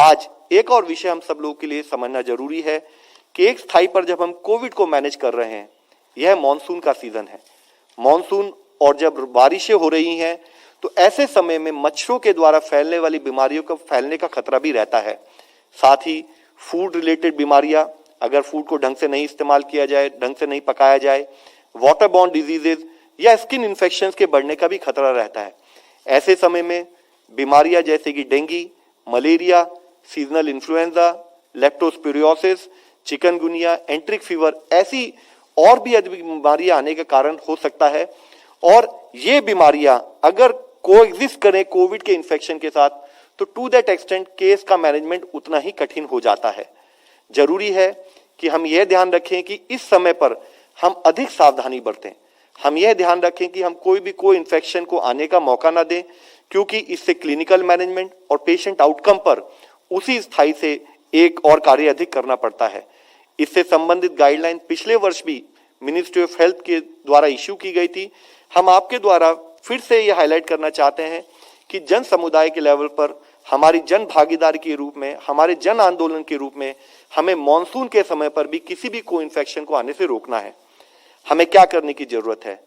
आज एक और विषय हम सब लोगों के लिए समझना जरूरी है कि एक स्थाई पर जब हम कोविड को मैनेज कर रहे हैं, यह मॉनसून का सीजन है। मॉनसून और जब बारिशें हो रही हैं तो ऐसे समय में मच्छरों के द्वारा फैलने वाली बीमारियों का फैलने का खतरा भी रहता है। साथ ही फूड रिलेटेड बीमारियां, अगर फूड को ढंग से नहीं इस्तेमाल किया जाए, ढंग से नहीं पकाया जाए, वाटर बॉर्न डिजीजेज या स्किन इन्फेक्शंस के बढ़ने का भी खतरा रहता है। ऐसे समय में बीमारियां जैसे कि dengue, malaria, seasonal influenza, leptospirosis, chikungunya, एंट्रिक fever, ऐसी और भी अधिक बीमारियां आने का कारण हो सकता है। और ये बीमारियां अगर कोएग्जिस्ट करें कोविड के इन्फेक्शन के साथ तो टू दैट एक्सटेंट केस का मैनेजमेंट उतना ही कठिन हो जाता है। जरूरी है कि हम यह ध्यान रखें कि इस समय पर हम अधिक सावधानी बरतें। हम यह ध्यान रखें कि हम कोई इन्फेक्शन को आने का मौका ना दें, क्योंकि इससे क्लिनिकल मैनेजमेंट और पेशेंट आउटकम पर उसी स्थाई से एक और कार्य अधिक करना पड़ता है। इससे संबंधित गाइडलाइन पिछले वर्ष भी मिनिस्ट्री ऑफ हेल्थ के द्वारा इश्यू की गई थी। हम आपके द्वारा फिर से यह हाईलाइट करना चाहते हैं कि जन समुदाय के लेवल पर हमारी जन भागीदारी के रूप में, हमारे जन आंदोलन के रूप में हमें मॉनसून के समय पर भी किसी भी को इन्फेक्शन को आने से रोकना है। हमें क्या करने की जरूरत है?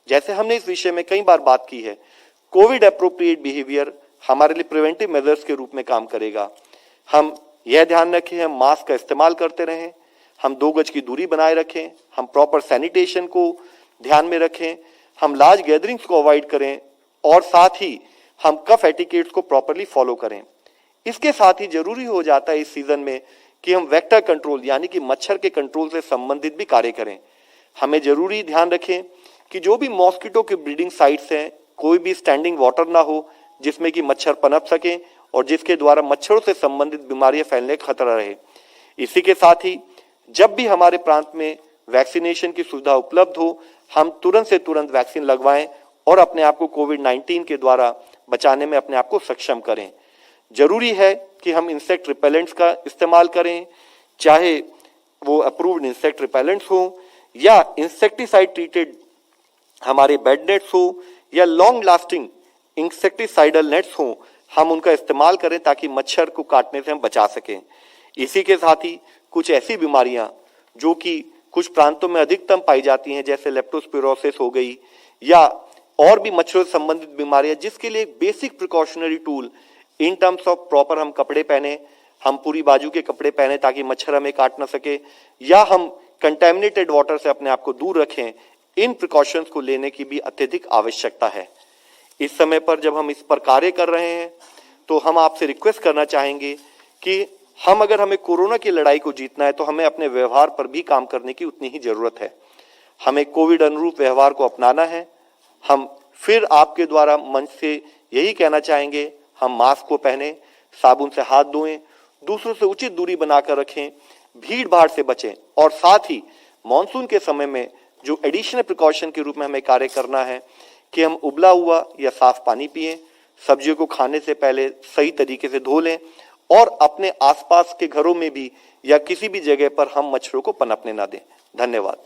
जैसे हमने इस विषय में कई बार बात की है, कोविड एप्रोप्रिएट बिहेवियर हमारे लिए प्रिवेंटिव मेजर्स के रूप में काम करेगा। हम यह ध्यान रखें, हम मास्क का इस्तेमाल करते रहें, हम 2 गज की दूरी बनाए रखें, हम प्रॉपर सैनिटेशन को ध्यान में रखें, हम लार्ज गैदरिंग्स को अवॉइड करें और साथ ही हम कफ एटिकेट्स को प्रॉपरली फॉलो करें। इसके साथ ही जरूरी हो जाता है इस सीजन में कि हम वेक्टर कंट्रोल यानी कि मच्छर के कंट्रोल से संबंधित भी कार्य करें। हमें जरूरी ध्यान रखें कि जो भी मॉस्किटो के ब्रीडिंग साइट्स हैं, कोई भी स्टैंडिंग वाटर ना हो जिसमें कि मच्छर पनप सके और जिसके द्वारा मच्छरों से संबंधित बीमारियां फैलने का खतरा रहे। इसी के साथ ही जब भी हमारे प्रांत में वैक्सीनेशन की सुविधा उपलब्ध हो, हम तुरंत से तुरंत वैक्सीन लगवाएं और अपने आप को कोविड-19 के द्वारा बचाने में अपने आप को सक्षम करें। जरूरी है कि हम इंसेक्ट रिपेलेंट्स का इस्तेमाल करें, चाहे वो अप्रूव्ड इंसेक्ट रिपेलेंट्स हो या इंसेक्टिसाइड ट्रीटेड हमारे बेड नेट्स हो या लॉन्ग लास्टिंग इंसेक्टिसाइडल नेट्स हो, हम उनका इस्तेमाल करें ताकि मच्छर को काटने से हम बचा सकें। इसी के साथ ही कुछ ऐसी बीमारियां जो कि कुछ प्रांतों में अधिकतम पाई जाती हैं, जैसे लेप्टोस्पिरोसिस हो गई या और भी मच्छरों से संबंधित बीमारियां, जिसके लिए एक basic precautionary tool in terms of proper हम कपड़े पहने, हम पूरी बाजू के कपड़े पहने ताकि मच्छर हमें काट ना सके, या हम कंटेमिनेटेड वाटर से अपने आप को दूर रखें। इन प्रिकॉशंस को लेने की भी अत्यधिक आवश्यकता है। इस समय पर जब हम इस पर कार्य कर रहे हैं तो हम आपसे रिक्वेस्ट करना चाहेंगे कि अगर हमें कोरोना की लड़ाई को जीतना है तो हमें अपने व्यवहार पर भी काम करने की उतनी ही जरूरत है। हमें कोविड अनुरूप व्यवहार को अपनाना है। हम फिर आपके द्वारा मंच से यही कहना चाहेंगे, हम मास्क को पहने, साबुन से हाथ धोएं, दूसरों से उचित दूरी बनाकर रखें, भीड़ भाड़ से बचें और साथ ही मॉनसून के समय में जो एडिशनल प्रिकॉशन के रूप में हमें कार्य करना है कि हम उबला हुआ या साफ पानी पिएं, सब्जियों को खाने से पहले सही तरीके से धो लें और अपने आसपास के घरों में भी या किसी भी जगह पर हम मच्छरों को पनपने ना दें। धन्यवाद।